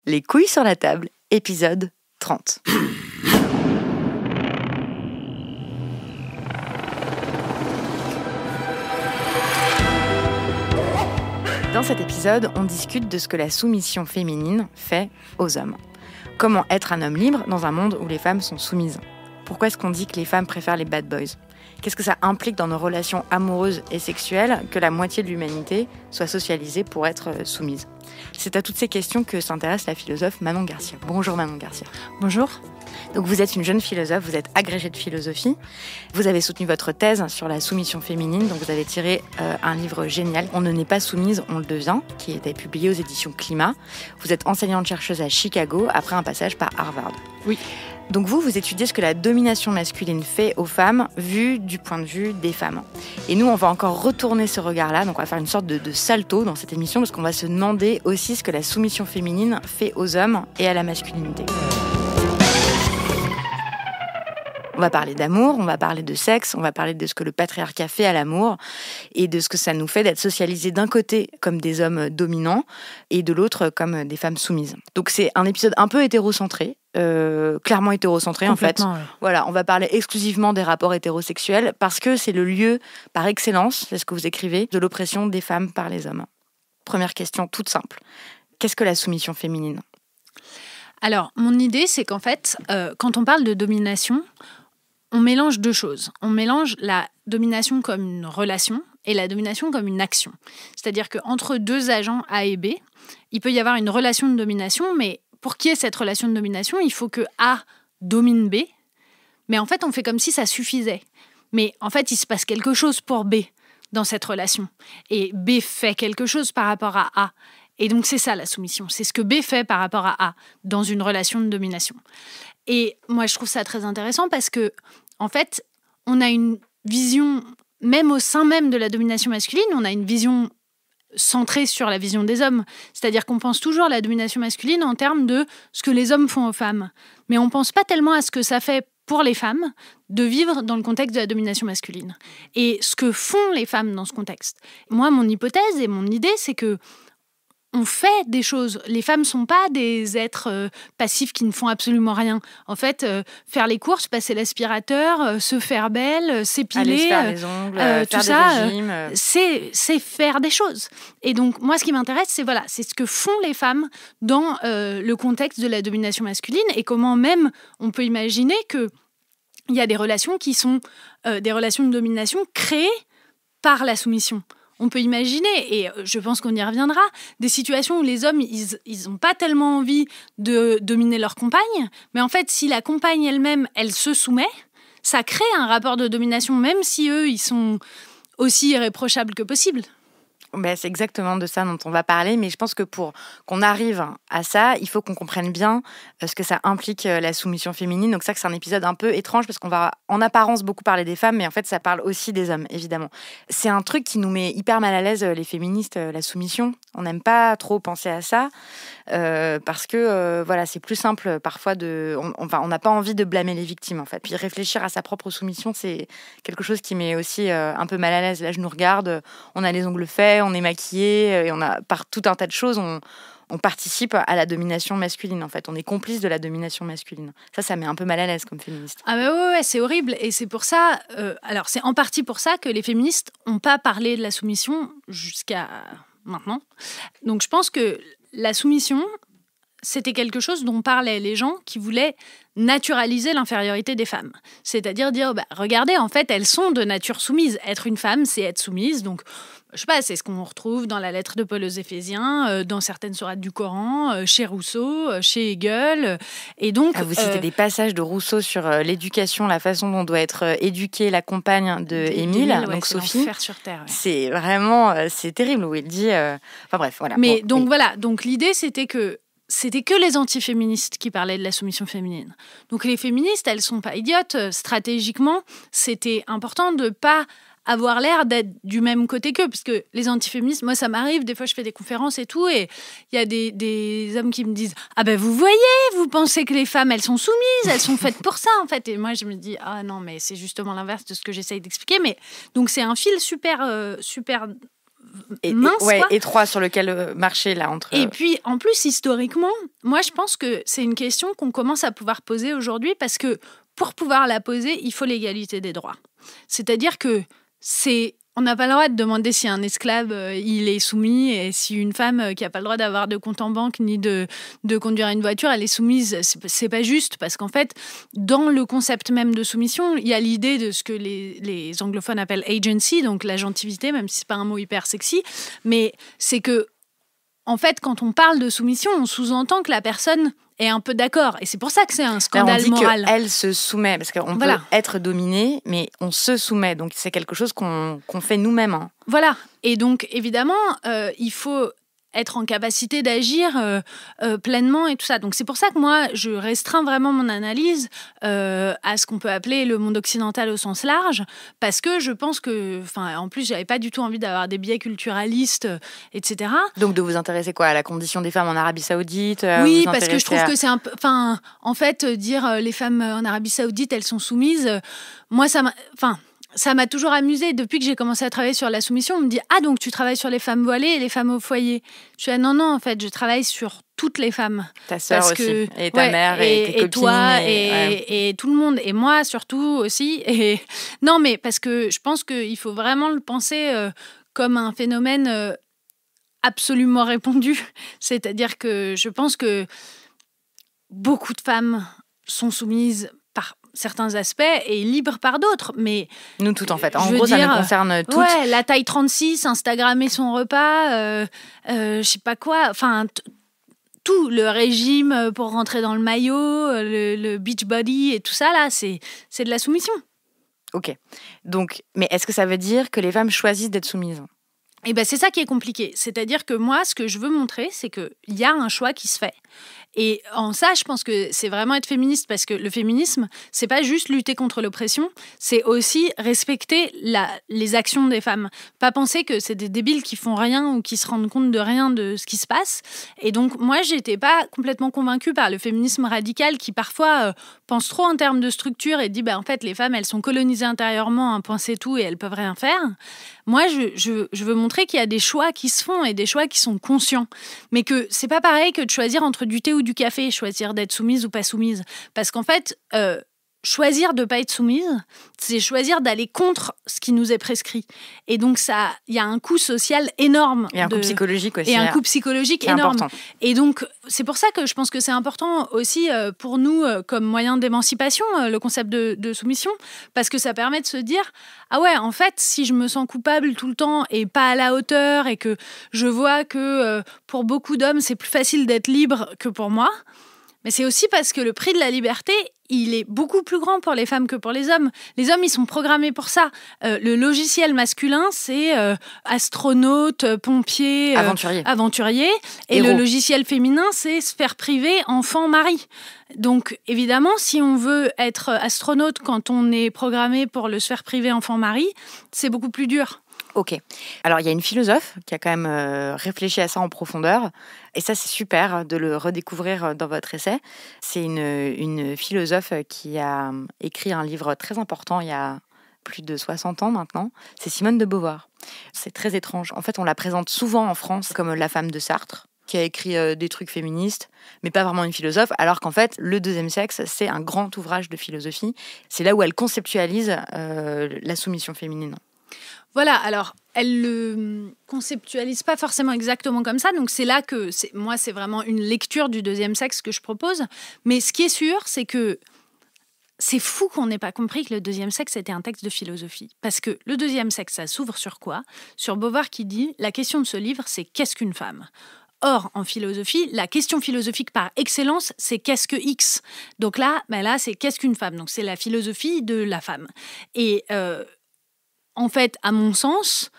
Les couilles sur la table, épisode 30. Dans cet épisode, on discute de ce que la soumission féminine fait aux hommes. Comment être un homme libre dans un monde où les femmes sont soumises ? Pourquoi est-ce qu'on dit que les femmes préfèrent les bad boys ? Qu'est-ce que ça implique dans nos relations amoureuses et sexuelles que la moitié de l'humanité soit socialisée pour être soumise ? C'est à toutes ces questions que s'intéresse la philosophe Manon Garcia. Bonjour Manon Garcia. Bonjour. Donc vous êtes une jeune philosophe, vous êtes agrégée de philosophie. Vous avez soutenu votre thèse sur la soumission féminine, donc vous avez tiré un livre génial, On ne naît pas soumise, on le devient, qui a été publié aux éditions Climat. Vous êtes enseignante-chercheuse à Chicago, après un passage par Harvard. Oui. Donc vous étudiez ce que la domination masculine fait aux femmes, vu du point de vue des femmes. Et nous, on va encore retourner ce regard-là, donc on va faire une sorte de salto dans cette émission, parce qu'on va se demander aussi ce que la soumission féminine fait aux hommes et à la masculinité. On va parler d'amour, on va parler de sexe, on va parler de ce que le patriarcat fait à l'amour et de ce que ça nous fait d'être socialisés d'un côté comme des hommes dominants et de l'autre comme des femmes soumises. Donc c'est un épisode un peu hétérocentré, clairement hétérocentré en fait. Ouais. Voilà, on va parler exclusivement des rapports hétérosexuels parce que c'est le lieu par excellence, c'est ce que vous écrivez, de l'oppression des femmes par les hommes. Première question toute simple, qu'est-ce que la soumission féminine ? Alors, mon idée, c'est qu'en fait, quand on parle de domination, on mélange deux choses. On mélange la domination comme une relation et la domination comme une action. C'est-à-dire qu'entre deux agents A et B, il peut y avoir une relation de domination, mais pour qu'il y ait cette relation de domination, il faut que A domine B. Mais en fait, on fait comme si ça suffisait. Mais en fait, il se passe quelque chose pour B dans cette relation. Et B fait quelque chose par rapport à A. Et donc, c'est ça la soumission. C'est ce que B fait par rapport à A dans une relation de domination. Et moi, je trouve ça très intéressant parce que, en fait, on a une vision, même au sein même de la domination masculine, on a une vision centrée sur la vision des hommes. C'est-à-dire qu'on pense toujours à la domination masculine en termes de ce que les hommes font aux femmes. Mais on ne pense pas tellement à ce que ça fait pour les femmes de vivre dans le contexte de la domination masculine. Et ce que font les femmes dans ce contexte. Moi, mon hypothèse et mon idée, c'est que on fait des choses. Les femmes ne sont pas des êtres passifs qui ne font absolument rien. En fait, faire les courses, passer l'aspirateur, se faire belle, s'épiler, aller se faire les ongles, faire tout des ça, régimes. C'est faire des choses. Et donc, moi, ce qui m'intéresse, c'est ce que font les femmes dans le contexte de la domination masculine et comment même on peut imaginer qu'il y a des relations qui sont des relations de domination créées par la soumission. On peut imaginer, et je pense qu'on y reviendra, des situations où les hommes, ils n'ont pas tellement envie de dominer leur compagne, mais en fait, si la compagne elle-même, elle se soumet, ça crée un rapport de domination, même si eux, ils sont aussi irréprochables que possible. Ben, c'est exactement de ça dont on va parler, mais je pense que pour qu'on arrive à ça, il faut qu'on comprenne bien ce que ça implique la soumission féminine. Donc ça, c'est un épisode un peu étrange parce qu'on va en apparence beaucoup parler des femmes, mais en fait, ça parle aussi des hommes, évidemment. C'est un truc qui nous met hyper mal à l'aise, les féministes, la soumission. On n'aime pas trop penser à ça parce que voilà, c'est plus simple parfois on n'a pas envie de blâmer les victimes, en fait. Puis réfléchir à sa propre soumission, c'est quelque chose qui met aussi un peu mal à l'aise. Là, je nous regarde, on a les ongles faits, on est maquillé et on a par tout un tas de choses, on participe à la domination masculine, en fait. On est complice de la domination masculine. Ça met un peu mal à l'aise comme féministe. Ah bah ouais, c'est horrible. Et c'est pour ça, alors c'est en partie pour ça que les féministes n'ont pas parlé de la soumission jusqu'à maintenant. Donc je pense que la soumission, c'était quelque chose dont parlaient les gens qui voulaient naturaliser l'infériorité des femmes. C'est-à-dire dire, regardez, en fait, elles sont de nature soumise. Être une femme, c'est être soumise. Donc, je sais pas, c'est ce qu'on retrouve dans la lettre de Paul aux Éphésiens, dans certaines sourates du Coran, chez Rousseau, chez Hegel. Et donc, vous citez des passages de Rousseau sur l'éducation, la façon dont doit être éduquée la compagne de Émile, donc Sophie. L'enfer sur terre. Ouais. C'est vraiment, c'est terrible où il dit. Enfin bref, voilà. Mais bon, donc oui. voilà, donc l'idée c'était que les antiféministes qui parlaient de la soumission féminine. Donc les féministes, elles sont pas idiotes. Stratégiquement, c'était important de pas avoir l'air d'être du même côté qu'eux, parce que les antiféministes, moi ça m'arrive, des fois je fais des conférences et tout, et il y a des hommes qui me disent « Ah ben vous voyez, vous pensez que les femmes elles sont soumises, elles sont faites pour ça en fait ». Et moi je me dis « Ah non, mais c'est justement l'inverse de ce que j'essaye d'expliquer ». Mais donc c'est un fil super mince. Quoi. Étroit sur lequel marcher là entre. Et puis en plus historiquement, moi je pense que c'est une question qu'on commence à pouvoir poser aujourd'hui parce que pour pouvoir la poser, il faut l'égalité des droits. C'est-à-dire que on n'a pas le droit de demander si un esclave il est soumis et si une femme qui n'a pas le droit d'avoir de compte en banque ni de conduire une voiture, elle est soumise. C'est pas juste parce qu'en fait, dans le concept même de soumission, il y a l'idée de ce que les anglophones appellent agency, donc l'agentivité, même si c'est pas un mot hyper sexy, mais c'est que en fait, quand on parle de soumission, on sous-entend que la personne est un peu d'accord. Et c'est pour ça que c'est un scandale moral. On dit qu'elle se soumet, parce qu'on peut être dominé, mais on se soumet. Donc, c'est quelque chose qu'on fait nous-mêmes. Hein. Voilà. Et donc, évidemment, il faut être en capacité d'agir pleinement et tout ça. Donc, c'est pour ça que moi, je restreins vraiment mon analyse à ce qu'on peut appeler le monde occidental au sens large, parce que je pense que, en plus, j'avais pas du tout envie d'avoir des biais culturalistes, etc. Donc, de vous intéresser quoi, à la condition des femmes en Arabie Saoudite Oui, parce que je trouve que c'est un peu... en fait, dire les femmes en Arabie Saoudite, elles sont soumises, moi, ça m'a toujours amusée. Depuis que j'ai commencé à travailler sur la soumission, on me dit « Ah, donc tu travailles sur les femmes voilées et les femmes au foyer ?» Je suis « Ah non, en fait, je travaille sur toutes les femmes. » Ta sœur aussi, et ta mère, et tes copines. Et toi, et tout le monde, et moi surtout aussi. Et... Non, mais parce que je pense qu'il faut vraiment le penser comme un phénomène absolument répandu. C'est-à-dire que je pense que beaucoup de femmes sont soumises par certains aspects et libres par d'autres, mais... Nous toutes, en fait. En gros, ça nous concerne toutes. Ouais, la taille 36, Instagrammer son repas, je sais pas quoi, tout, le régime pour rentrer dans le maillot, le beach body et tout ça, là, c'est de la soumission. Ok. Donc, mais est-ce que ça veut dire que les femmes choisissent d'être soumises ? Eh ben, c'est ça qui est compliqué. C'est-à-dire que moi, ce que je veux montrer, c'est qu'il y a un choix qui se fait. Et en ça, je pense que c'est vraiment être féministe, parce que le féminisme, c'est pas juste lutter contre l'oppression, c'est aussi respecter les actions des femmes. Pas penser que c'est des débiles qui font rien ou qui se rendent compte de rien de ce qui se passe. Et donc, moi, j'étais pas complètement convaincue par le féminisme radical qui, parfois, pense trop en termes de structure et dit, en fait, les femmes, elles sont colonisées intérieurement, un point c'est tout, et elles peuvent rien faire. Moi, je veux montrer qu'il y a des choix qui se font et des choix qui sont conscients. Mais que c'est pas pareil que de choisir entre du thé ou du café, choisir d'être soumise ou pas soumise. Parce qu'en fait, choisir de ne pas être soumise, c'est choisir d'aller contre ce qui nous est prescrit. Et donc, il y a un coût social énorme. Et un coût psychologique aussi. Et un coût psychologique énorme. Important. Et donc, c'est pour ça que je pense que c'est important aussi pour nous, comme moyen d'émancipation, le concept de soumission, parce que ça permet de se dire, ah ouais, en fait, si je me sens coupable tout le temps et pas à la hauteur, et que je vois que pour beaucoup d'hommes, c'est plus facile d'être libre que pour moi, mais c'est aussi parce que le prix de la liberté, il est beaucoup plus grand pour les femmes que pour les hommes. Les hommes, ils sont programmés pour ça. Le logiciel masculin, c'est astronaute, pompier, aventurier. Et héros. Le logiciel féminin, c'est sphère privée, enfant, mari. Donc, évidemment, si on veut être astronaute quand on est programmé pour le sphère privée, enfant, mari, c'est beaucoup plus dur. Ok. Alors, il y a une philosophe qui a quand même réfléchi à ça en profondeur. Et ça, c'est super de le redécouvrir dans votre essai. C'est une philosophe qui a écrit un livre très important il y a plus de 60 ans maintenant. C'est Simone de Beauvoir. C'est très étrange. En fait, on la présente souvent en France comme la femme de Sartre, qui a écrit des trucs féministes, mais pas vraiment une philosophe, alors qu'en fait, Le deuxième sexe, c'est un grand ouvrage de philosophie. C'est là où elle conceptualise la soumission féminine. Voilà, alors, elle le conceptualise pas forcément exactement comme ça, donc c'est là que, moi, c'est vraiment une lecture du deuxième sexe que je propose, mais ce qui est sûr, c'est que c'est fou qu'on n'ait pas compris que le deuxième sexe était un texte de philosophie, parce que le deuxième sexe, ça s'ouvre sur quoi ? Sur Beauvoir qui dit, la question de ce livre, c'est qu'est-ce qu'une femme ? Or, en philosophie, la question philosophique par excellence, c'est qu'est-ce que X ? Donc là, c'est qu'est-ce qu'une femme ? Donc c'est la philosophie de la femme. Et en fait, à mon sens,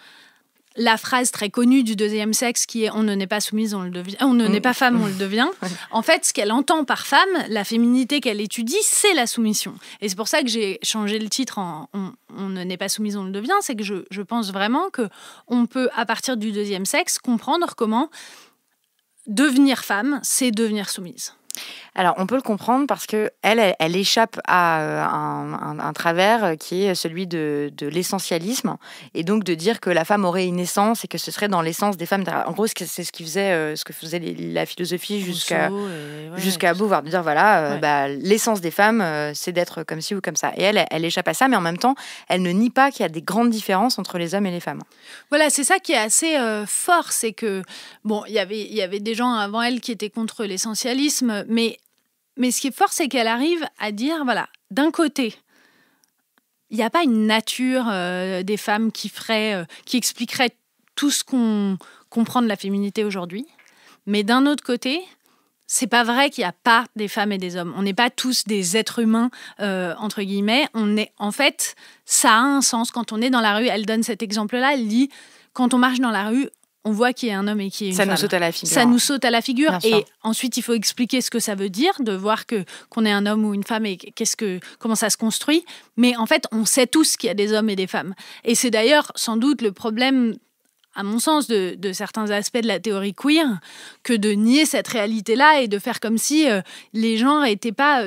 la phrase très connue du deuxième sexe qui est « on ne n'est pas soumise, on le devient »,« on ne n'est pas femme, on le devient », en fait, ce qu'elle entend par femme, la féminité qu'elle étudie, c'est la soumission. Et c'est pour ça que j'ai changé le titre en « on ne n'est pas soumise, on le devient », c'est que je pense vraiment qu'on peut, à partir du deuxième sexe, comprendre comment devenir femme, c'est devenir soumise. Alors, on peut le comprendre parce que elle échappe à un travers qui est celui de l'essentialisme, et donc de dire que la femme aurait une essence et que ce serait dans l'essence des femmes. En gros, c'est ce que faisait la philosophie jusqu'à Beauvoir, de dire voilà, l'essence des femmes, c'est d'être comme ci ou comme ça. Et elle échappe à ça, mais en même temps, elle ne nie pas qu'il y a des grandes différences entre les hommes et les femmes. Voilà, c'est ça qui est assez fort, c'est que bon, il y avait des gens avant elle qui étaient contre l'essentialisme, mais ce qui est fort, c'est qu'elle arrive à dire, voilà, d'un côté, il n'y a pas une nature des femmes qui expliquerait tout ce qu'on comprend de la féminité aujourd'hui. Mais d'un autre côté, c'est pas vrai qu'il n'y a pas des femmes et des hommes. On n'est pas tous des êtres humains, entre guillemets. En fait, ça a un sens. Quand on est dans la rue, elle donne cet exemple-là, elle dit, quand on marche dans la rue, on voit qu'il y a un homme et qu'il y a une femme. Ça nous saute à la figure. Ça nous saute à la figure. Bien sûr. Et ensuite, il faut expliquer ce que ça veut dire, de voir qu'on est un homme ou une femme et comment ça se construit. Mais en fait, on sait tous qu'il y a des hommes et des femmes. Et c'est d'ailleurs sans doute le problème, à mon sens, de certains aspects de la théorie queer, que de nier cette réalité-là et de faire comme si les genres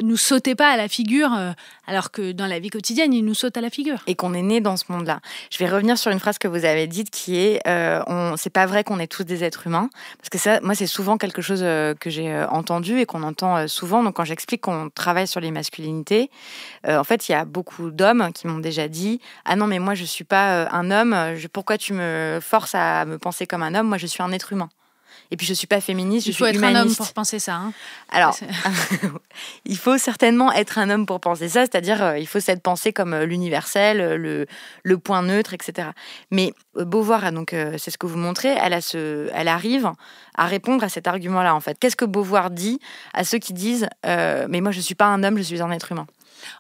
nous sautaient pas à la figure, alors que dans la vie quotidienne, ils nous sautent à la figure. Et qu'on est né dans ce monde-là. Je vais revenir sur une phrase que vous avez dite qui est c'est pas vrai qu'on est tous des êtres humains. Parce que ça, moi, c'est souvent quelque chose que j'ai entendu et qu'on entend souvent. Donc, quand j'explique qu'on travaille sur les masculinités, en fait, il y a beaucoup d'hommes qui m'ont déjà dit « Ah non, mais moi, je suis pas un homme. Pourquoi tu me forces à me penser comme un homme? Moi, je suis un être humain. » Et puis, je ne suis pas féministe, je suis humaniste. Il faut être un homme pour penser ça. Hein. Alors, il faut certainement être un homme pour penser ça, c'est-à-dire il faut s'être pensé comme l'universel, le point neutre, etc. Mais Beauvoir, donc, c'est ce que vous montrez, elle arrive à répondre à cet argument-là, en fait. Qu'est-ce que Beauvoir dit à ceux qui disent « Mais moi, je ne suis pas un homme, je suis un être humain ».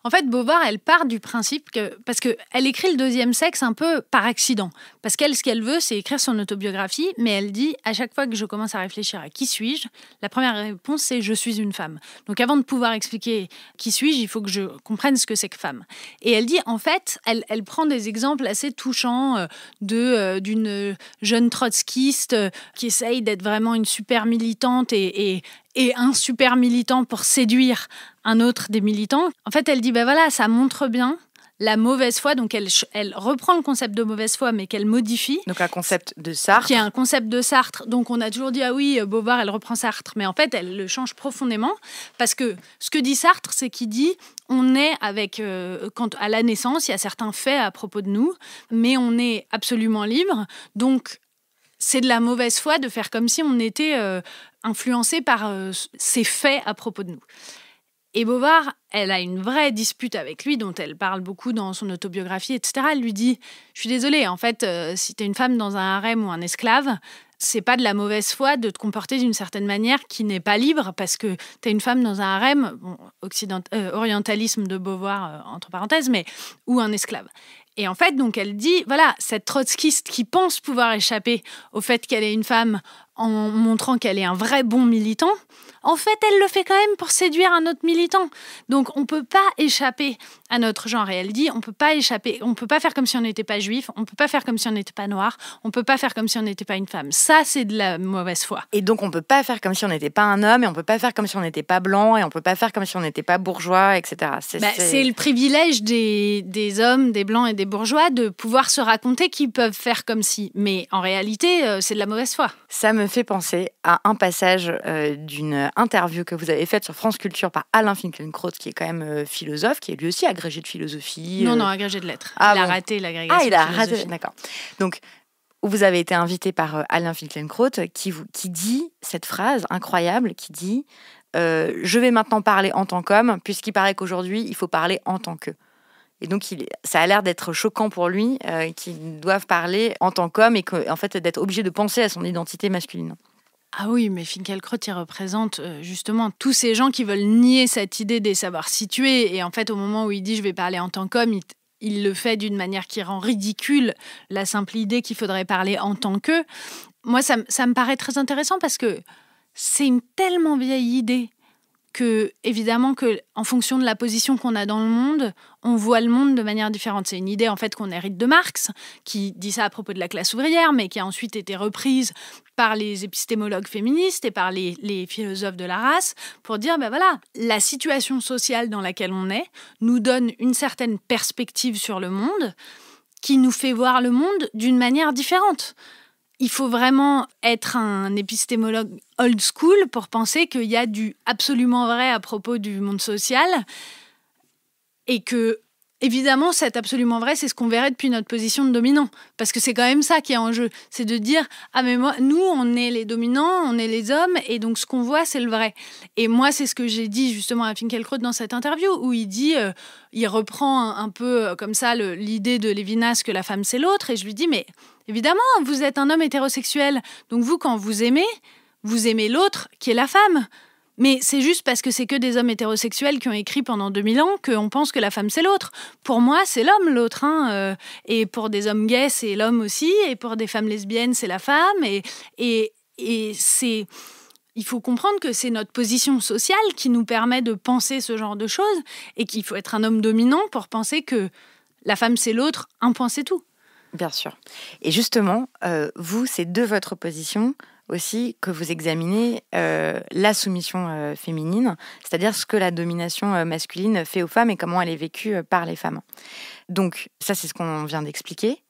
En fait, Beauvoir, elle part du principe parce qu'elle écrit le deuxième sexe un peu par accident. Parce qu'elle, ce qu'elle veut, c'est écrire son autobiographie, mais elle dit, à chaque fois que je commence à réfléchir à qui suis-je, la première réponse, c'est « je suis une femme ». Donc avant de pouvoir expliquer qui suis-je, il faut que je comprenne ce que c'est que femme. Et elle dit, en fait, elle prend des exemples assez touchants d'une jeune trotskiste qui essaye d'être vraiment une super militante et un super militant pour séduire un autre des militants. En fait, elle dit, ça montre bien la mauvaise foi. Donc, elle reprend le concept de mauvaise foi, mais qu'elle modifie. Donc, un concept de Sartre. Qui est un concept de Sartre. Donc, on a toujours dit, ah oui, Beauvoir, elle reprend Sartre. Mais en fait, elle le change profondément. Parce que ce que dit Sartre, c'est qu'il dit, on est avec... quand à la naissance, il y a certains faits à propos de nous, mais on est absolument libre. Donc, c'est de la mauvaise foi de faire comme si on était influencé par ces faits à propos de nous. Et Beauvoir, elle a une vraie dispute avec lui, dont elle parle beaucoup dans son autobiographie, etc. Elle lui dit, je suis désolée, en fait, si t'es une femme dans un harem ou un esclave, c'est pas de la mauvaise foi de te comporter d'une certaine manière qui n'est pas libre, parce que t'es une femme dans un harem, orientalisme de Beauvoir, entre parenthèses, ou un esclave. Et en fait, donc, elle dit, cette trotskiste qui pense pouvoir échapper au fait qu'elle est une femme en montrant qu'elle est un vrai bon militant, en fait, elle le fait quand même pour séduire un autre militant. Donc, on ne peut pas échapper à notre genre. Et elle dit, on ne peut pas faire comme si on n'était pas juif, on ne peut pas faire comme si on n'était pas noir, on ne peut pas faire comme si on n'était pas une femme. Ça, c'est de la mauvaise foi. Et donc, on ne peut pas faire comme si on n'était pas un homme, et on ne peut pas faire comme si on n'était pas blanc, et on ne peut pas faire comme si on n'était pas bourgeois, etc. C'est le privilège des hommes, des blancs et des bourgeois de pouvoir se raconter qu'ils peuvent faire comme si. Mais en réalité, c'est de la mauvaise foi. Ça me fait penser à un passage d'une interview que vous avez faite sur France Culture par Alain Finkielkraut, qui est quand même philosophe, qui est lui aussi agrégé de philosophie. Non, agrégé de lettres. Il a raté l'agrégation de philosophie. Ah, il a raté, d'accord. Donc, vous avez été invité par Alain Finkielkraut, qui dit cette phrase incroyable, qui dit je vais maintenant parler en tant qu'homme, puisqu'il paraît qu'aujourd'hui, il faut parler en tant que. Et donc, ça a l'air d'être choquant pour lui qu'ils doivent parler en tant qu'homme et en fait, d'être obligé de penser à son identité masculine. Ah oui, mais Finkielkraut, il représente justement tous ces gens qui veulent nier cette idée des savoirs situés. Et en fait, au moment où il dit « je vais parler en tant qu'homme », il le fait d'une manière qui rend ridicule la simple idée qu'il faudrait parler en tant que. Moi, ça me paraît très intéressant parce que c'est une tellement vieille idée que, évidemment, que en fonction de la position qu'on a dans le monde, on voit le monde de manière différente. C'est une idée en fait qu'on hérite de Marx, qui dit ça à propos de la classe ouvrière, mais qui a ensuite été reprise par les épistémologues féministes et par les philosophes de la race pour dire, voilà, la situation sociale dans laquelle on est nous donne une certaine perspective sur le monde qui nous fait voir le monde d'une manière différente. Il faut vraiment être un épistémologue old school pour penser qu'il y a du absolument vrai à propos du monde social et que, évidemment, cet absolument vrai, c'est ce qu'on verrait depuis notre position de dominant. Parce que c'est quand même ça qui est en jeu. C'est de dire, mais nous, on est les dominants, on est les hommes, et donc ce qu'on voit, c'est le vrai. Et moi, c'est ce que j'ai dit justement à Finkielkraut dans cette interview, où il dit, il reprend un peu comme ça l'idée de Lévinas que la femme, c'est l'autre, et je lui dis, mais évidemment, vous êtes un homme hétérosexuel. Donc vous, quand vous aimez l'autre qui est la femme. Mais c'est juste parce que c'est que des hommes hétérosexuels qui ont écrit pendant 2000 ans qu'on pense que la femme, c'est l'autre. Pour moi, c'est l'homme, l'autre. Et pour des hommes gays, c'est l'homme aussi. Et pour des femmes lesbiennes, c'est la femme. Et c'est... Il faut comprendre que c'est notre position sociale qui nous permet de penser ce genre de choses et qu'il faut être un homme dominant pour penser que la femme, c'est l'autre. Un point, c'est tout. Bien sûr. Et justement, vous, c'est de votre position aussi que vous examinez la soumission féminine, c'est-à-dire ce que la domination masculine fait aux femmes et comment elle est vécue par les femmes. Donc ça, c'est ce qu'on vient d'expliquer.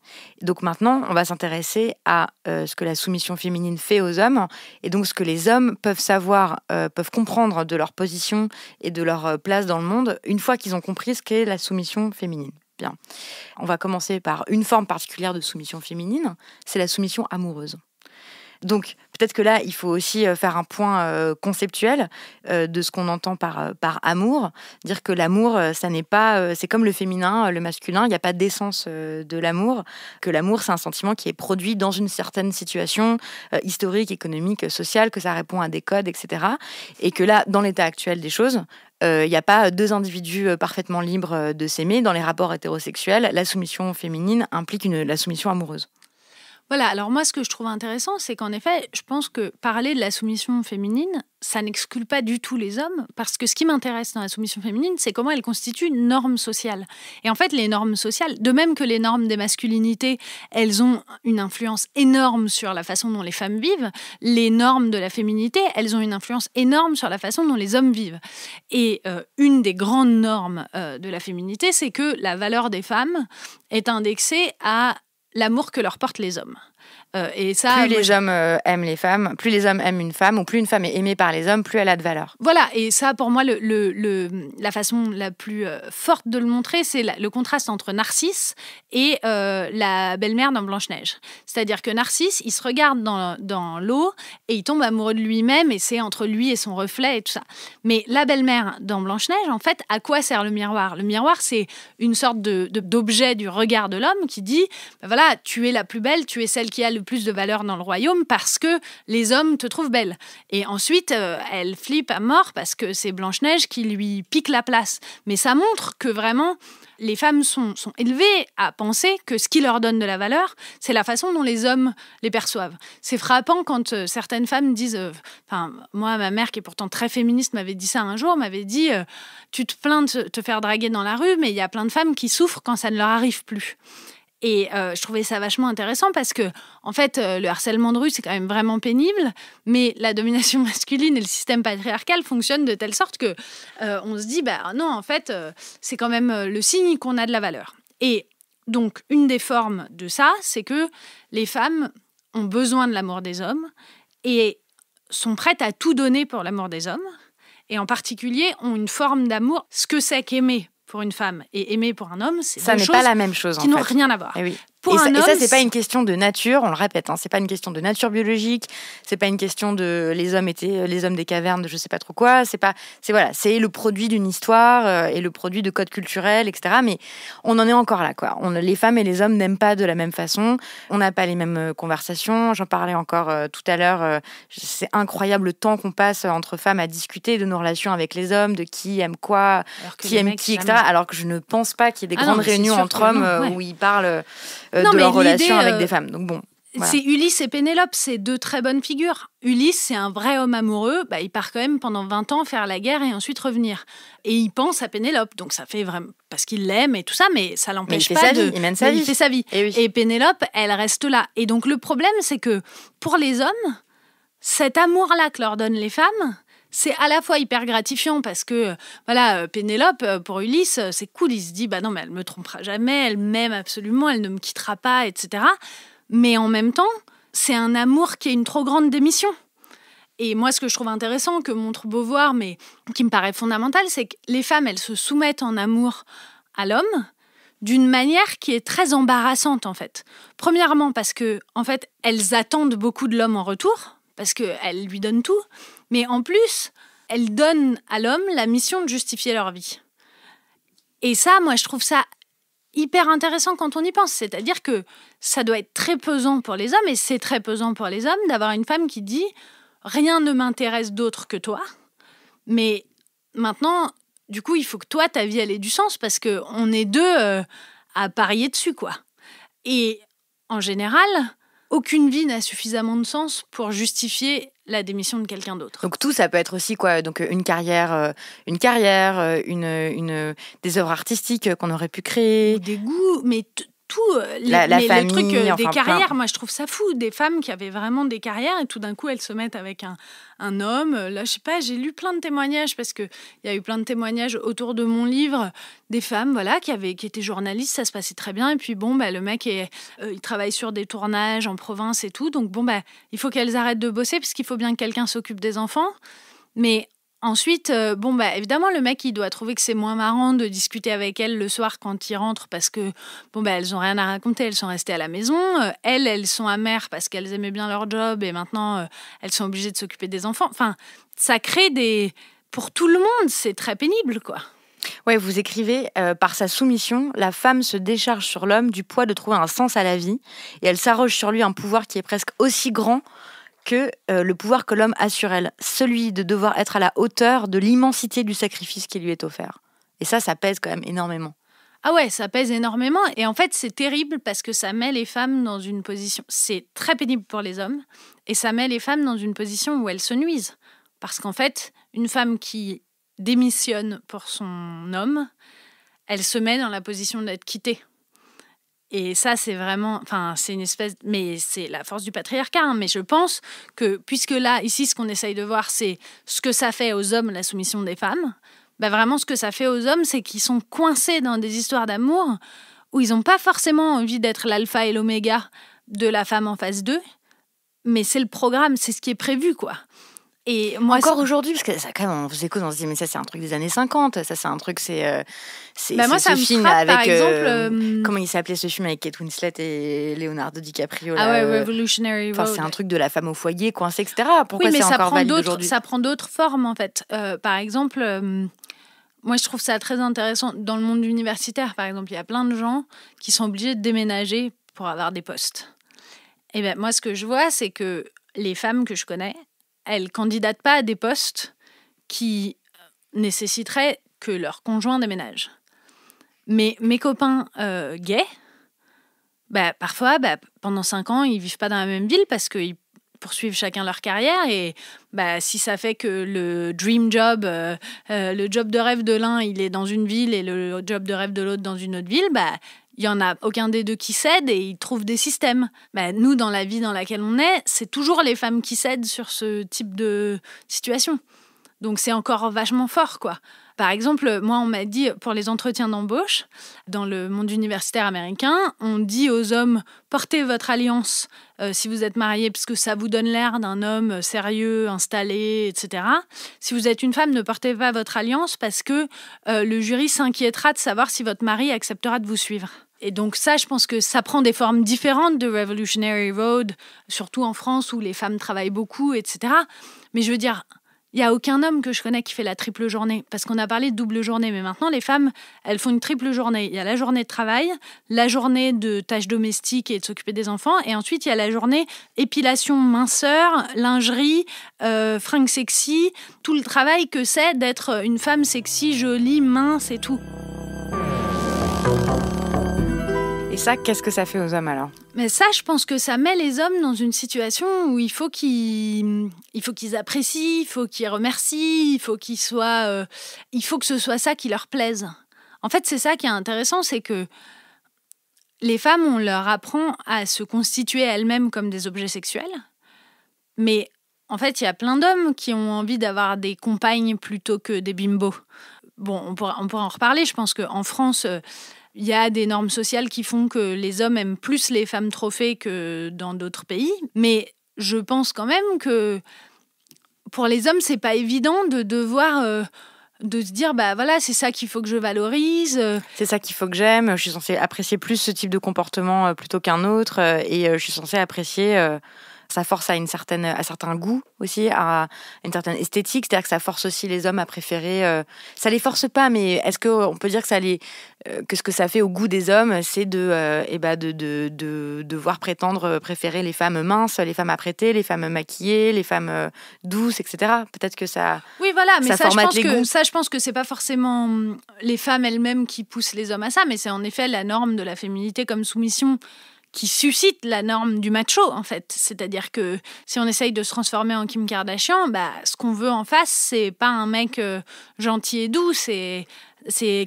Donc maintenant, on va s'intéresser à ce que la soumission féminine fait aux hommes et donc ce que les hommes peuvent savoir, peuvent comprendre de leur position et de leur place dans le monde une fois qu'ils ont compris ce qu'est la soumission féminine. Bien. On va commencer par une forme particulière de soumission féminine, c'est la soumission amoureuse. Donc, peut-être que là, il faut aussi faire un point conceptuel de ce qu'on entend par amour. Dire que l'amour, ça n'est pas... c'est comme le féminin, le masculin, il n'y a pas d'essence de l'amour. Que l'amour, c'est un sentiment qui est produit dans une certaine situation historique, économique, sociale, que ça répond à des codes, etc. Et que là, dans l'état actuel des choses, il n'y a pas deux individus parfaitement libres de s'aimer. Dans les rapports hétérosexuels, la soumission féminine implique la soumission amoureuse. Voilà, alors moi, ce que je trouve intéressant, c'est qu'en effet, je pense que parler de la soumission féminine, ça n'exclut pas du tout les hommes, parce que ce qui m'intéresse dans la soumission féminine, c'est comment elle constitue une norme sociale. Et en fait, les normes sociales, de même que les normes des masculinités, elles ont une influence énorme sur la façon dont les femmes vivent, les normes de la féminité, elles ont une influence énorme sur la façon dont les hommes vivent. Et une des grandes normes de la féminité, c'est que la valeur des femmes est indexée à l'amour que leur portent les hommes. Et ça, plus les hommes aiment les femmes, plus les hommes aiment une femme, ou plus une femme est aimée par les hommes, plus elle a de valeur. Voilà, et ça, pour moi, la façon la plus forte de le montrer, c'est le contraste entre Narcisse et la belle-mère dans Blanche-Neige. C'est-à-dire que Narcisse, il se regarde dans l'eau et il tombe amoureux de lui-même, et c'est entre lui et son reflet et tout ça. Mais la belle-mère dans Blanche-Neige, en fait, à quoi sert le miroir ? Le miroir, c'est une sorte d'objet du regard de l'homme qui dit, voilà, tu es la plus belle, tu es celle qui a le plus de valeur dans le royaume parce que les hommes te trouvent belle. Et ensuite, elle flippe à mort parce que c'est Blanche-Neige qui lui pique la place. Mais ça montre que vraiment, les femmes sont élevées à penser que ce qui leur donne de la valeur, c'est la façon dont les hommes les perçoivent. C'est frappant quand certaines femmes disent... moi, ma mère, qui est pourtant très féministe, m'avait dit ça un jour, m'avait dit tu te plains de te faire draguer dans la rue, mais il y a plein de femmes qui souffrent quand ça ne leur arrive plus. Et je trouvais ça vachement intéressant parce que, en fait, le harcèlement de rue, c'est quand même vraiment pénible, mais la domination masculine et le système patriarcal fonctionnent de telle sorte que on se dit, non, en fait, c'est quand même le signe qu'on a de la valeur. Et donc, une des formes de ça, c'est que les femmes ont besoin de l'amour des hommes et sont prêtes à tout donner pour l'amour des hommes, et en particulier ont une forme d'amour. Ce que c'est qu'aimer pour une femme et aimer pour un homme, c'est ça n'est pas la même chose, qui n'ont rien à voir. Et oui. Et ça, c'est pas une question de nature, on le répète, c'est pas une question de nature biologique, c'est pas une question de les hommes des cavernes de je sais pas trop quoi, c'est le produit d'une histoire et le produit de codes culturels, etc. Mais on en est encore là, quoi. Les femmes et les hommes n'aiment pas de la même façon, on n'a pas les mêmes conversations. J'en parlais encore tout à l'heure, c'est incroyable le temps qu'on passe entre femmes à discuter de nos relations avec les hommes, de qui aime quoi, qui aime qui, etc. Alors que je ne pense pas qu'il y ait des grandes réunions entre hommes où ils parlent de leur relation avec des femmes. Donc bon. Voilà. C'est Ulysse et Pénélope, c'est deux très bonnes figures. Ulysse, c'est un vrai homme amoureux. Il part quand même pendant 20 ans faire la guerre et ensuite revenir. Et il pense à Pénélope, donc ça fait vraiment... Parce qu'il l'aime et tout ça, mais ça l'empêche pas de... Il mène sa vie. Il fait sa vie. Et Pénélope, elle reste là. Et donc le problème, c'est que pour les hommes, cet amour-là que leur donnent les femmes... C'est à la fois hyper gratifiant parce que, Pénélope, pour Ulysse, c'est cool. Il se dit, non, mais elle me trompera jamais, elle m'aime absolument, elle ne me quittera pas, etc. Mais en même temps, c'est un amour qui est une trop grande démission. Et moi, ce que je trouve intéressant, que montre Beauvoir, mais qui me paraît fondamental, c'est que les femmes, elles se soumettent en amour à l'homme d'une manière qui est très embarrassante, en fait. Premièrement, parce que, en fait, elles attendent beaucoup de l'homme en retour, parce qu'elles lui donnent tout. Mais en plus, elles donnent à l'homme la mission de justifier leur vie. Et ça, moi, je trouve ça hyper intéressant quand on y pense. C'est-à-dire que ça doit être très pesant pour les hommes, et c'est très pesant pour les hommes d'avoir une femme qui dit « Rien ne m'intéresse d'autre que toi, mais maintenant, du coup, il faut que toi, ta vie, elle ait du sens, parce qu'on est deux à parier dessus, quoi. » Et en général, aucune vie n'a suffisamment de sens pour justifier la démission de quelqu'un d'autre. Donc tout, ça peut être aussi quoi ? Donc une carrière, des œuvres artistiques qu'on aurait pu créer. Ou des goûts, mais tout. La famille, le truc des carrières, plein. moi je trouve ça fou. Des femmes qui avaient vraiment des carrières et tout d'un coup elles se mettent avec un homme. Là, je sais pas, j'ai lu plein de témoignages parce qu'il y a eu plein de témoignages autour de mon livre des femmes qui étaient journalistes, ça se passait très bien. Et puis le mec, il travaille sur des tournages en province et tout. Donc il faut qu'elles arrêtent de bosser parce qu'il faut bien que quelqu'un s'occupe des enfants. Mais ensuite, évidemment, le mec, il doit trouver que c'est moins marrant de discuter avec elles le soir quand il rentre parce que, elles ont rien à raconter, elles sont restées à la maison. Elles sont amères parce qu'elles aimaient bien leur job et maintenant, elles sont obligées de s'occuper des enfants. Enfin, ça crée pour tout le monde, c'est très pénible, quoi. Ouais, vous écrivez, par sa soumission, la femme se décharge sur l'homme du poids de trouver un sens à la vie et elle s'arroge sur lui un pouvoir qui est presque aussi grand que le pouvoir que l'homme a sur elle, celui de devoir être à la hauteur de l'immensité du sacrifice qui lui est offert. Et ça pèse quand même énormément. Ah ouais, ça pèse énormément. Et en fait, c'est terrible parce que ça met les femmes dans une position... C'est très pénible pour les hommes. Et ça met les femmes dans une position où elles se nuisent. Parce qu'en fait, une femme qui démissionne pour son homme, elle se met dans la position d'être quittée. Et ça, c'est vraiment... Enfin, c'est une espèce... Mais c'est la force du patriarcat. Hein. Mais je pense que, puisque là, ici, ce qu'on essaye de voir, c'est ce que ça fait aux hommes, la soumission des femmes. Vraiment, ce que ça fait aux hommes, c'est qu'ils sont coincés dans des histoires d'amour où ils n'ont pas forcément envie d'être l'alpha et l'oméga de la femme en face d'eux. Mais c'est le programme, c'est ce qui est prévu, quoi. Et moi, encore aujourd'hui, parce que ça, quand même, on vous écoute, on se dit, mais ça, c'est un truc des années 50. Ça, c'est un truc, c'est moi, ça ce me film frappe, avec... par exemple... comment il s'appelait ce film avec Kate Winslet et Leonardo DiCaprio là, Revolutionary Road. C'est un truc de la femme au foyer, coincée, etc. Pourquoi mais c'est encore valide aujourd'hui ? Ça prend d'autres formes, en fait. Par exemple... moi, je trouve ça très intéressant. Dans le monde universitaire, par exemple, il y a plein de gens qui sont obligés de déménager pour avoir des postes. Et moi, ce que je vois, c'est que les femmes que je connais, elles candidatent pas à des postes qui nécessiteraient que leur conjoint déménage. Mais mes copains gays, parfois, pendant 5 ans, ils vivent pas dans la même ville parce qu'ils poursuivent chacun leur carrière et si ça fait que le dream job, le job de rêve de l'un, il est dans une ville et le job de rêve de l'autre dans une autre ville, il y en a aucun des deux qui cède et ils trouvent des systèmes. Nous, dans la vie dans laquelle on est, c'est toujours les femmes qui cèdent sur ce type de situation. Donc c'est encore vachement fort, quoi. Par exemple, moi, on m'a dit, pour les entretiens d'embauche, dans le monde universitaire américain, on dit aux hommes, portez votre alliance si vous êtes mariés, parce que ça vous donne l'air d'un homme sérieux, installé, etc. Si vous êtes une femme, ne portez pas votre alliance, parce que le jury s'inquiétera de savoir si votre mari acceptera de vous suivre. Et donc ça, je pense que ça prend des formes différentes de Revolutionary Road, surtout en France, où les femmes travaillent beaucoup, etc. Mais je veux dire... Il n'y a aucun homme que je connais qui fait la triple journée, parce qu'on a parlé de double journée, mais maintenant, les femmes, elles font une triple journée. Il y a la journée de travail, la journée de tâches domestiques et de s'occuper des enfants, et ensuite, il y a la journée épilation, minceur, lingerie, fringues sexy, tout le travail que c'est d'être une femme sexy, jolie, mince et tout. ça, qu'est-ce que ça fait aux hommes alors ? Mais ça, je pense que ça met les hommes dans une situation où il faut qu'ils apprécient, il faut qu'ils remercient, il faut que ce soit ça qui leur plaise. En fait, c'est ça qui est intéressant, c'est que les femmes, on leur apprend à se constituer elles-mêmes comme des objets sexuels. Mais en fait, il y a plein d'hommes qui ont envie d'avoir des compagnes plutôt que des bimbos. Bon, on pourra en reparler. Je pense qu'en France, il y a des normes sociales qui font que les hommes aiment plus les femmes trophées que dans d'autres pays. Mais je pense quand même que pour les hommes, c'est pas évident de devoir... de se dire, bah voilà, c'est ça qu'il faut que je valorise. C'est ça qu'il faut que j'aime. Je suis censée apprécier plus ce type de comportement plutôt qu'un autre. Et je suis censée apprécier... ça force à certains goûts aussi, à une certaine esthétique. C'est-à-dire que ça force aussi les hommes à préférer... ça les force pas, mais est-ce qu'on peut dire que que ce que ça fait au goût des hommes, c'est de devoir préférer les femmes minces, les femmes apprêtées, les femmes maquillées, les femmes douces, etc. Peut-être que ça... Oui, voilà, mais je pense que c'est pas forcément les femmes elles-mêmes qui poussent les hommes à ça, mais c'est en effet la norme de la féminité comme soumission qui suscite la norme du macho, en fait. C'est-à-dire que si on essaye de se transformer en Kim Kardashian, bah, ce qu'on veut en face, c'est pas un mec gentil et doux, c'est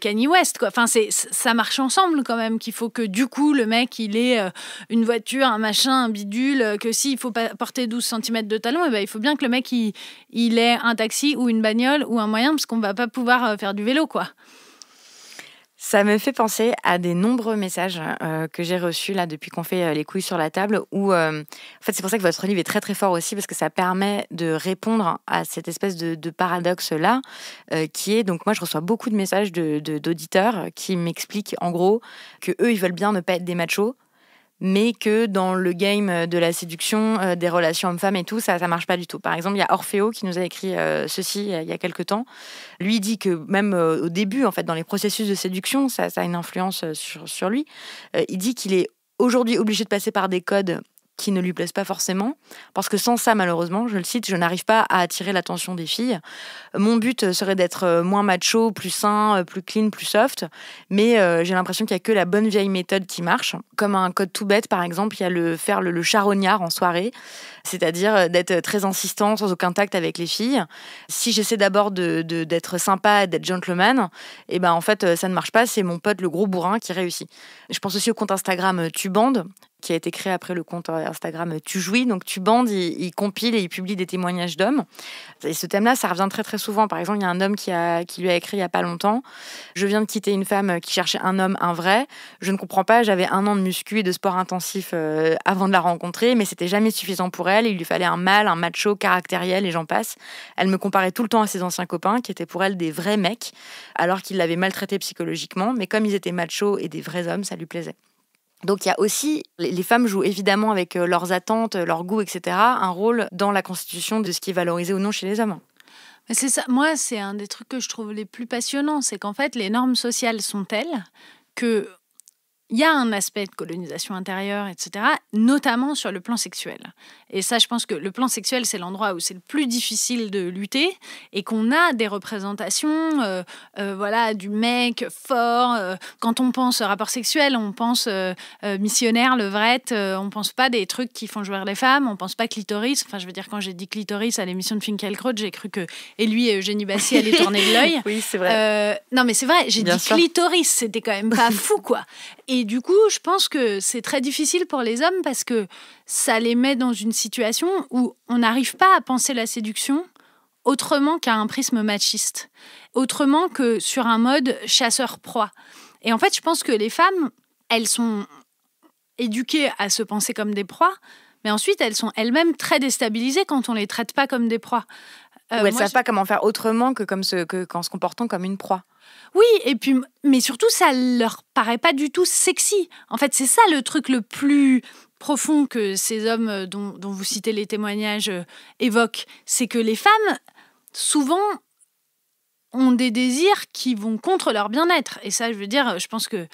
Kanye West, quoi. Enfin, ça marche ensemble, quand même, qu'il faut que, du coup, le mec, il ait une voiture, un machin, un bidule, que s'il faut porter 12 cm de talons, il faut bien que le mec, il ait un taxi ou une bagnole ou un moyen, parce qu'on va pas pouvoir faire du vélo, quoi. Ça me fait penser à des nombreux messages que j'ai reçus là depuis qu'on fait les couilles sur la table où, en fait, c'est pour ça que votre livre est très très fort aussi parce que ça permet de répondre à cette espèce de paradoxe-là qui est, donc moi je reçois beaucoup de messages d'auditeurs qui m'expliquent en gros que eux ils veulent bien ne pas être des machos, mais que dans le game de la séduction, des relations hommes-femmes et tout, ça marche pas du tout. Par exemple, il y a Orfeo qui nous a écrit ceci il y a quelques temps. Lui dit que même au début, en fait, dans les processus de séduction, ça a une influence sur lui. Il dit qu'il est aujourd'hui obligé de passer par des codes qui ne lui plaisent pas forcément, parce que sans ça, malheureusement, je le cite, je n'arrive pas à attirer l'attention des filles. Mon but serait d'être moins macho, plus sain, plus clean, plus soft, mais j'ai l'impression qu'il n'y a que la bonne vieille méthode qui marche. Comme un code tout bête, par exemple, il y a faire le charognard en soirée, c'est-à-dire d'être très insistant, sans aucun tact avec les filles. Si j'essaie d'abord d'être sympa, d'être gentleman, et ben en fait, ça ne marche pas, c'est mon pote le gros bourrin qui réussit. Je pense aussi au compte Instagram Tubande, qui a été créé après le compte Instagram Tu Jouis. Donc Tubande, il compile et il publie des témoignages d'hommes. Et ce thème-là, ça revient très très souvent. Par exemple, il y a un homme qui lui a écrit il y a pas longtemps: je viens de quitter une femme qui cherchait un homme, un vrai. Je ne comprends pas, j'avais 1 an de muscu et de sport intensif avant de la rencontrer, mais c'était jamais suffisant pour elle. Il lui fallait un mâle, un macho, caractériel et j'en passe. Elle me comparait tout le temps à ses anciens copains qui étaient pour elle des vrais mecs, alors qu'ils l'avaient maltraité psychologiquement. Mais comme ils étaient machos et des vrais hommes, ça lui plaisait. Donc il y a aussi, les femmes jouent évidemment avec leurs attentes, leurs goûts, etc., un rôle dans la constitution de ce qui est valorisé ou non chez les hommes. Mais c'est ça. Moi, c'est un des trucs que je trouve les plus passionnants, c'est qu'en fait, les normes sociales sont telles que il y a un aspect de colonisation intérieure, etc., notamment sur le plan sexuel. Et ça, je pense que le plan sexuel, c'est l'endroit où c'est le plus difficile de lutter et qu'on a des représentations voilà, du mec fort. Quand on pense rapport sexuel, on pense missionnaire, levrette, on pense pas des trucs qui font jouir les femmes, on pense pas clitoris. Enfin, je veux dire, quand j'ai dit clitoris à l'émission de Finkielkraut, j'ai cru que lui et Eugénie Bassi allaient tourner de l'œil. Oui, c'est vrai. Non, mais c'est vrai, j'ai Bien dit sûr. clitoris, c'était quand même pas fou, quoi. Et du coup, je pense que c'est très difficile pour les hommes parce que ça les met dans une situation où on n'arrive pas à penser la séduction autrement qu'à un prisme machiste, autrement que sur un mode chasseur-proie. Et en fait, je pense que les femmes, elles sont éduquées à se penser comme des proies, mais ensuite, elles sont elles-mêmes très déstabilisées quand on les traite pas comme des proies. Ou elles ne savent pas comment faire autrement qu'en se comportant comme une proie. Oui, et puis, mais surtout, ça leur paraît pas du tout sexy. En fait, c'est ça le truc le plus profond que ces hommes dont vous citez les témoignages évoquent. C'est que les femmes, souvent, ont des désirs qui vont contre leur bien-être. Et ça, je veux dire, je pense que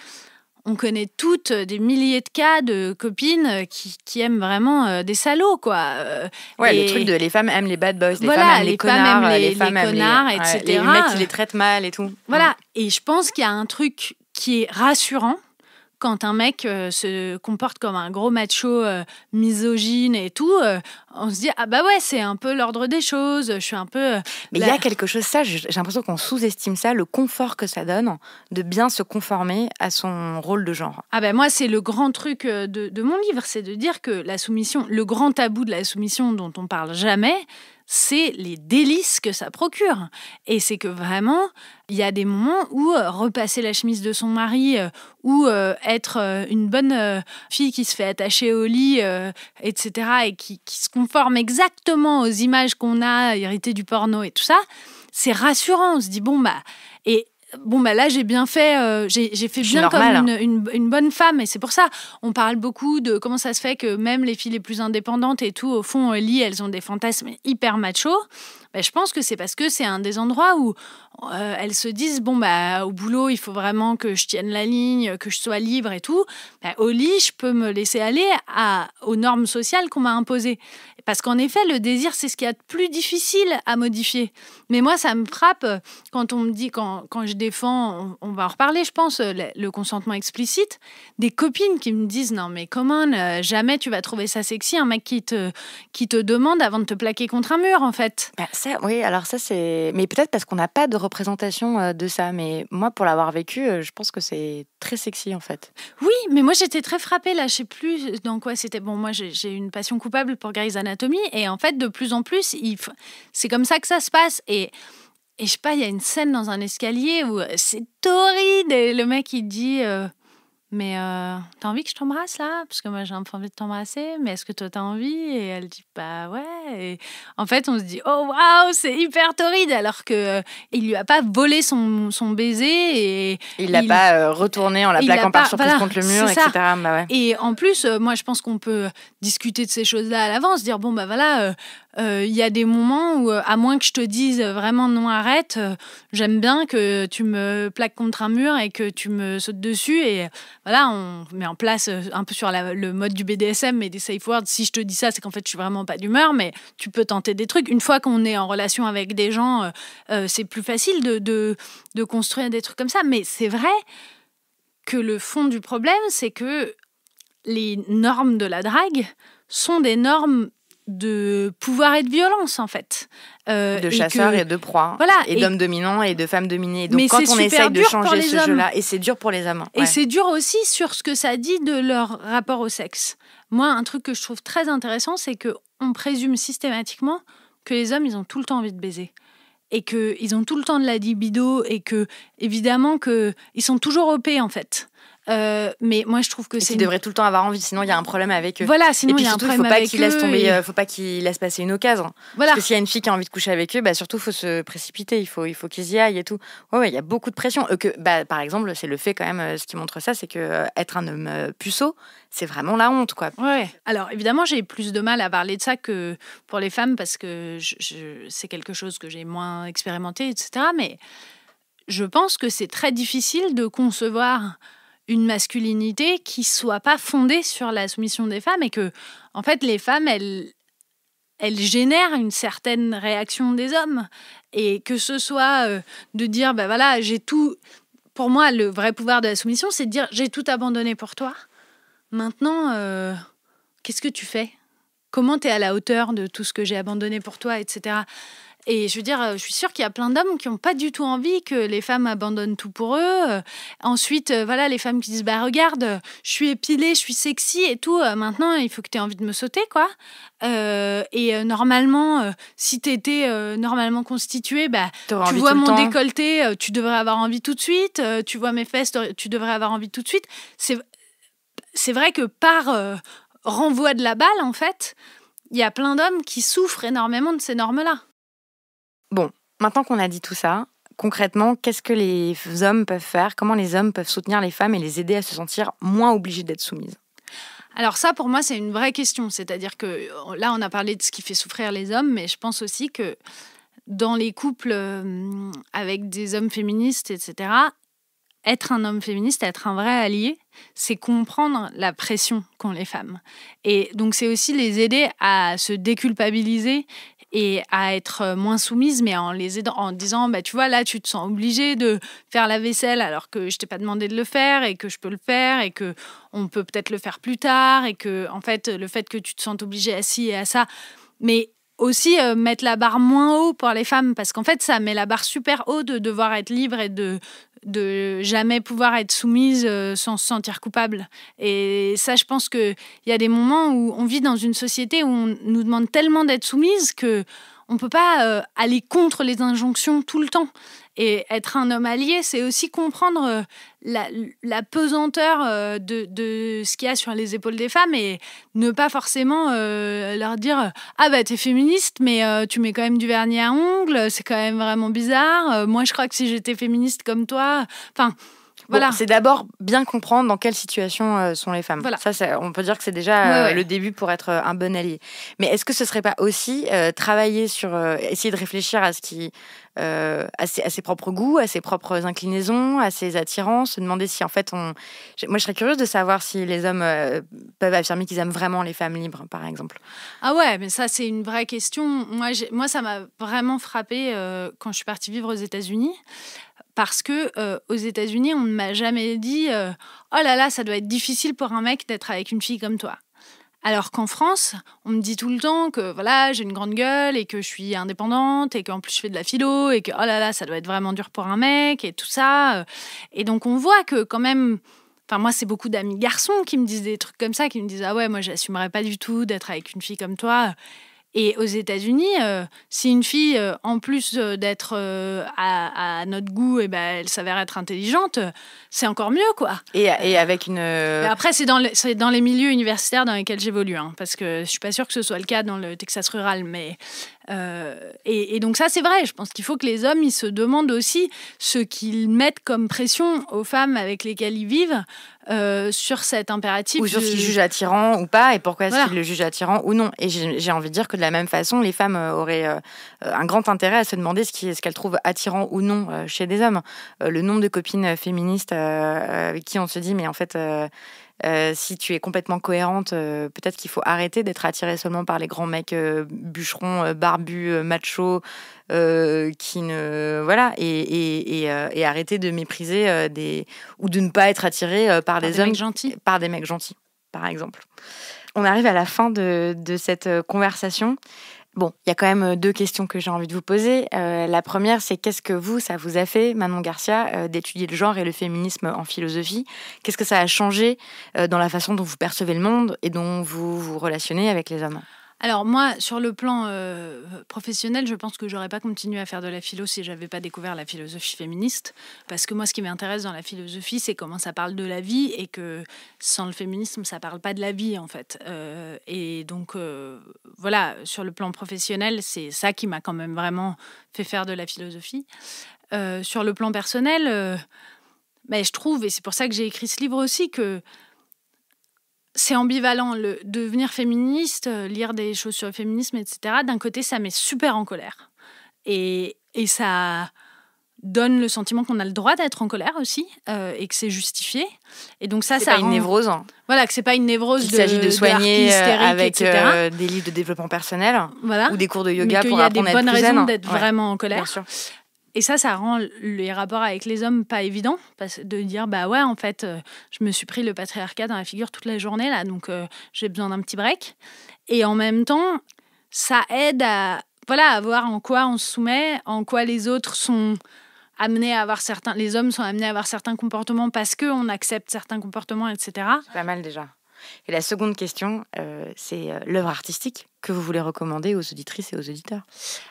on connaît toutes des milliers de cas de copines qui aiment vraiment des salauds, quoi. Ouais, le truc de les femmes aiment les bad boys, les voilà, femmes aiment les connards, femmes aiment les femmes aiment connards, les, etc. les mecs qui les traitent mal et tout. Voilà, et je pense qu'il y a un truc qui est rassurant quand un mec se comporte comme un gros macho misogyne et tout, on se dit ah bah ouais, c'est un peu l'ordre des choses, je suis un peu... Mais il y a quelque chose, ça, j'ai l'impression qu'on sous-estime ça, le confort que ça donne de bien se conformer à son rôle de genre. Ah ben moi, c'est le grand truc de mon livre, c'est de dire que la soumission, le grand tabou de la soumission dont on parle jamais, c'est les délices que ça procure. Et c'est que vraiment, il y a des moments où repasser la chemise de son mari ou être une bonne fille qui se fait attacher au lit, etc., et qui se conforme exactement aux images qu'on a héritées du porno et tout ça, c'est rassurant. On se dit, bon, bah... là, j'ai bien fait, j'ai fait bien normal, comme une bonne femme. Et c'est pour ça, on parle beaucoup de comment ça se fait que même les filles les plus indépendantes et tout, au fond, au lit, elles ont des fantasmes hyper machos. Ben, je pense que c'est parce que c'est un des endroits où elles se disent, bon, bah, au boulot, il faut vraiment que je tienne la ligne, que je sois libre et tout. Ben, au lit, je peux me laisser aller aux normes sociales qu'on m'a imposées. Parce qu'en effet, le désir, c'est ce qu'il y a de plus difficile à modifier. Mais moi, ça me frappe quand on me dit, quand je défends, on va en reparler, je pense, le consentement explicite, des copines qui me disent, non, mais comment, jamais tu vas trouver ça sexy, un mec qui te demande avant de te plaquer contre un mur, en fait. Bah ça, oui, alors ça, c'est... Mais peut-être parce qu'on n'a pas de représentation de ça. Mais moi, pour l'avoir vécu, je pense que c'est très sexy, en fait. Oui, mais moi, j'étais très frappée, là, je sais plus dans quoi c'était. Bon, moi, j'ai une passion coupable pour Grey's Anatomy, et en fait, de plus en plus, c'est comme ça que ça se passe. Et je sais pas, il y a une scène dans un escalier où c'est torride, et le mec, il dit... mais t'as envie que je t'embrasse là? Parce que moi j'ai un peu envie de t'embrasser, mais est-ce que toi t'as envie? Et elle dit bah ouais. Et en fait on se dit oh waouh, c'est hyper torride, alors que il lui a pas volé son baiser et il l'a pas retourné en la plaquant par surprise contre le mur, etc. Bah ouais. Et en plus, moi je pense qu'on peut discuter de ces choses-là à l'avance, dire bon bah voilà. Il y a des moments où, à moins que je te dise vraiment non, arrête, j'aime bien que tu me plaques contre un mur et que tu me sautes dessus. Et voilà, on met en place un peu sur le mode du BDSM, mais des safe words. Si je te dis ça, c'est qu'en fait, je suis vraiment pas d'humeur, mais tu peux tenter des trucs. Une fois qu'on est en relation avec des gens, c'est plus facile de construire des trucs comme ça. Mais c'est vrai que le fond du problème, c'est que les normes de la drague sont des normes de pouvoir et de violence, en fait. De chasseurs et de proies. Voilà, et d'hommes dominants et de femmes dominées. Donc quand on essaye de changer ce jeu-là, et c'est dur pour les hommes. Ouais. Et c'est dur aussi sur ce que ça dit de leur rapport au sexe. Moi, un truc que je trouve très intéressant, c'est qu'on présume systématiquement que les hommes, ils ont tout le temps envie de baiser. Et qu'ils ont tout le temps de la libido, et que, évidemment, ils sont toujours OP, en fait. Mais moi je trouve que c'est... Ils devraient tout le temps avoir envie, sinon il y a un problème avec eux. Voilà, sinon il y a un problème avec eux. Faut pas qu'ils laissent passer une occasion. Voilà. Parce que s'il y a une fille qui a envie de coucher avec eux, bah surtout faut se précipiter, il faut qu'ils y aillent et tout. Ouais, il y a beaucoup de pression. Par exemple, c'est le fait quand même, ce qui montre ça, c'est que être un homme puceau, c'est vraiment la honte, quoi. Ouais. Alors évidemment, j'ai plus de mal à parler de ça que pour les femmes, parce que c'est quelque chose que j'ai moins expérimenté, etc. Mais je pense que c'est très difficile de concevoir une masculinité qui soit pas fondée sur la soumission des femmes, et que, en fait, les femmes, elles génèrent une certaine réaction des hommes, et que ce soit de dire, bah voilà, j'ai tout... Pour moi, le vrai pouvoir de la soumission, c'est de dire, j'ai tout abandonné pour toi. Maintenant, qu'est-ce que tu fais? Comment t'es à la hauteur de tout ce que j'ai abandonné pour toi, etc. Et je veux dire, je suis sûre qu'il y a plein d'hommes qui n'ont pas du tout envie que les femmes abandonnent tout pour eux. Ensuite, voilà, les femmes qui disent, bah regarde, je suis épilée, je suis sexy et tout. Maintenant, il faut que tu aies envie de me sauter, quoi. Normalement, si tu étais normalement constituée, bah, tu vois mon décolleté, tu devrais avoir envie tout de suite. Tu vois mes fesses, tu devrais avoir envie tout de suite. C'est vrai que par renvoi de la balle, en fait, il y a plein d'hommes qui souffrent énormément de ces normes-là. Bon, maintenant qu'on a dit tout ça, concrètement, qu'est-ce que les hommes peuvent faire? Comment les hommes peuvent soutenir les femmes et les aider à se sentir moins obligées d'être soumises? Alors ça, pour moi, c'est une vraie question. C'est-à-dire que là, on a parlé de ce qui fait souffrir les hommes, mais je pense aussi que dans les couples avec des hommes féministes, etc., être un homme féministe, être un vrai allié, c'est comprendre la pression qu'ont les femmes. Et donc, c'est aussi les aider à se déculpabiliser et à être moins soumises, mais en les aidant, en disant, tu vois, là, tu te sens obligée de faire la vaisselle alors que je t'ai pas demandé de le faire et que je peux le faire et que on peut peut-être le faire plus tard et que, en fait, le fait que tu te sentes obligée à ci et à ça, mais aussi mettre la barre moins haut pour les femmes, parce qu'en fait, ça met la barre super haut de devoir être libre et de jamais pouvoir être soumise sans se sentir coupable. Et ça, je pense qu'il y a des moments où on vit dans une société où on nous demande tellement d'être soumise que on ne peut pas aller contre les injonctions tout le temps. Et être un homme allié, c'est aussi comprendre la pesanteur de ce qu'il y a sur les épaules des femmes et ne pas forcément leur dire « Ah bah t'es féministe, mais tu mets quand même du vernis à ongles, c'est quand même vraiment bizarre. Moi, je crois que si j'étais féministe comme toi... » Enfin, voilà. Bon, c'est d'abord bien comprendre dans quelle situation sont les femmes. Voilà. Ça, on peut dire que c'est déjà Ouais. le début pour être un bon allié. Mais est-ce que ce serait pas aussi travailler sur, essayer de réfléchir à ce qui, à ses propres goûts, à ses propres inclinaisons, à ses attirances, se demander si en fait moi je serais curieuse de savoir si les hommes peuvent affirmer qu'ils aiment vraiment les femmes libres, par exemple. Ah ouais, mais ça c'est une vraie question. Moi ça m'a vraiment frappée quand je suis partie vivre aux États-Unis. Parce que aux États-Unis, on ne m'a jamais dit oh là là, ça doit être difficile pour un mec d'être avec une fille comme toi. Alors qu'en France, on me dit tout le temps que voilà, j'ai une grande gueule et que je suis indépendante et qu'en plus je fais de la philo et que oh là là, ça doit être vraiment dur pour un mec et tout ça. Et donc on voit que quand même. Enfin, moi, c'est beaucoup d'amis garçons qui me disent des trucs comme ça, qui me disent ah ouais, moi, j'assumerais pas du tout d'être avec une fille comme toi. Et aux États-Unis, si une fille, en plus d'être à notre goût, elle s'avère être intelligente, c'est encore mieux, quoi. Et avec une... Mais après, c'est dans les milieux universitaires dans lesquels j'évolue, hein, parce que je suis pas sûre que ce soit le cas dans le Texas rural, mais... et donc ça, c'est vrai. Je pense qu'il faut que les hommes, ils se demandent aussi ce qu'ils mettent comme pression aux femmes avec lesquelles ils vivent sur cet impératif. Ou sur ce qu'ils jugent attirant ou pas, et pourquoi est-ce qu'ils le jugent attirant ou non. Et j'ai envie de dire que de la même façon, les femmes auraient un grand intérêt à se demander ce qu'elles trouvent attirant ou non chez des hommes. Le nombre de copines féministes avec qui on se dit, mais en fait... si tu es complètement cohérente, peut-être qu'il faut arrêter d'être attirée seulement par les grands mecs bûcherons, barbus, machos, qui ne voilà et arrêter de mépriser ou de ne pas être attirée par des hommes gentils, par des mecs gentils, par exemple. On arrive à la fin de cette conversation. Bon, il y a quand même 2 questions que j'ai envie de vous poser. La première, c'est qu'est-ce que ça vous a fait, Manon Garcia, d'étudier le genre et le féminisme en philosophie? Qu'est-ce que ça a changé dans la façon dont vous percevez le monde et dont vous vous relationnez avec les hommes? Alors moi, sur le plan professionnel, je pense que j'aurais pas continué à faire de la philo si j'avais pas découvert la philosophie féministe. Parce que moi, ce qui m'intéresse dans la philosophie, c'est comment ça parle de la vie et que sans le féminisme, ça parle pas de la vie en fait. Et donc voilà, sur le plan professionnel, c'est ça qui m'a quand même vraiment fait faire de la philosophie. Sur le plan personnel, je trouve, et c'est pour ça que j'ai écrit ce livre aussi, que c'est ambivalent, le devenir féministe, lire des choses sur le féminisme, etc. D'un côté, ça met super en colère. Et ça donne le sentiment qu'on a le droit d'être en colère aussi, et que c'est justifié. Et donc ça pas une névrose. Voilà, que c'est pas une névrose qu'il s'agit de soigner avec etc. Des livres de développement personnel, voilà. Ou des cours de yoga pour apprendre à être plus zen. Il y a des bonnes raisons d'être vraiment en colère. Bien sûr. Et ça rend les rapports avec les hommes pas évidents, de dire bah ouais, en fait, je me suis pris le patriarcat dans la figure toute la journée là, donc j'ai besoin d'un petit break. Et en même temps, ça aide à voir en quoi on se soumet, en quoi les autres sont amenés à avoir les hommes sont amenés à avoir certains comportements parce qu'on accepte certains comportements, etc. C'est pas mal déjà. Et la seconde question, c'est l'œuvre artistique que vous voulez recommander aux auditrices et aux auditeurs.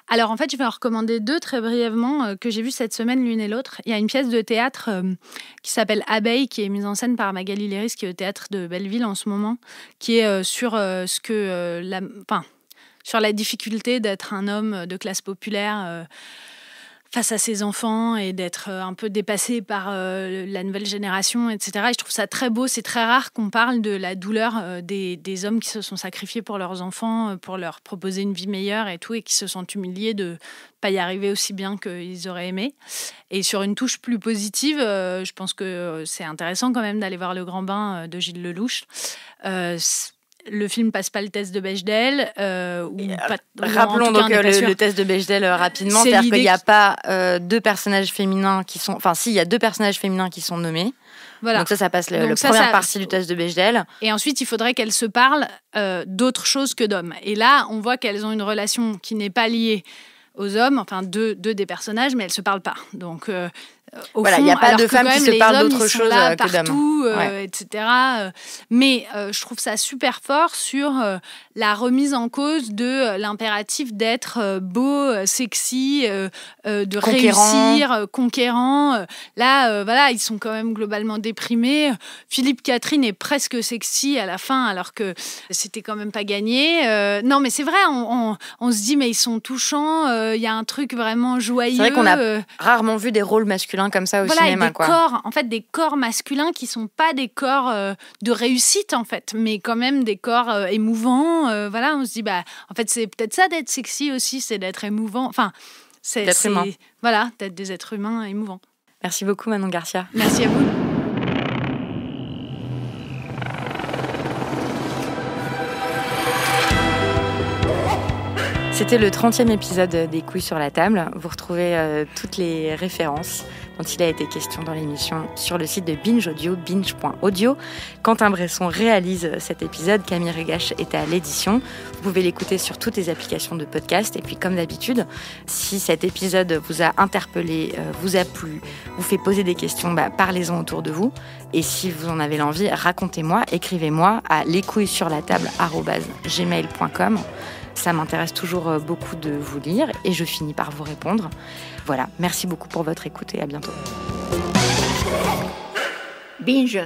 Alors en fait, je vais en recommander 2 très brièvement que j'ai vues cette semaine l'une et l'autre. Il y a une pièce de théâtre qui s'appelle Abeille, qui est mise en scène par Magali Léris, qui est au théâtre de Belleville en ce moment, qui est sur sur la difficulté d'être un homme de classe populaire face à ses enfants et d'être un peu dépassé par la nouvelle génération, etc. Et je trouve ça très beau. C'est très rare qu'on parle de la douleur des hommes qui se sont sacrifiés pour leurs enfants, pour leur proposer une vie meilleure et tout, et qui se sentent humiliés de ne pas y arriver aussi bien qu'ils auraient aimé. Et sur une touche plus positive, je pense que c'est intéressant quand même d'aller voir Le Grand Bain de Gilles Lelouch. le film passe pas le test de Bechdel. Rappelons donc le test de Bechdel rapidement. C'est-à-dire qu'il n'y a pas deux personnages féminins qui sont... Enfin, si, il y a deux personnages féminins qui sont nommés. Voilà. Donc ça passe la première partie du test de Bechdel. Et ensuite, il faudrait qu'elles se parlent d'autre chose que d'hommes. Et là, on voit qu'elles ont une relation qui n'est pas liée aux hommes, enfin deux des personnages, mais elles se parlent pas. Donc il n'y a pas de femmes qui se parlent d'autre chose que d'hommes, etc. Mais je trouve ça super fort sur la remise en cause de l'impératif d'être beau, sexy, de réussir, conquérant. Là, ils sont quand même globalement déprimés. Philippe Catherine est presque sexy à la fin, alors que c'était quand même pas gagné. Non, mais c'est vrai, on se dit, mais ils sont touchants. Il y a un truc vraiment joyeux. C'est vrai qu'on a rarement vu des rôles masculins comme ça au cinéma. Des corps masculins qui sont pas des corps de réussite, en fait, mais quand même des corps émouvants. On se dit, en fait, c'est peut-être ça d'être sexy aussi, c'est d'être émouvant. Enfin, d'être humain. Voilà, d'être des êtres humains émouvants. Merci beaucoup, Manon Garcia. Merci à vous. C'était le 30e épisode des Couilles sur la table. Vous retrouvez toutes les références dont il a été question dans l'émission sur le site de Binge Audio, binge.audio. Quentin Bresson réalise cet épisode, Camille Regache est à l'édition. Vous pouvez l'écouter sur toutes les applications de podcast. Et puis, comme d'habitude, si cet épisode vous a interpellé, vous a plu, vous fait poser des questions, parlez-en autour de vous. Et si vous en avez l'envie, racontez-moi, écrivez-moi à lescouillessurlatable@gmail.com. Ça m'intéresse toujours beaucoup de vous lire et je finis par vous répondre. Voilà, merci beaucoup pour votre écoute et à bientôt. Binge.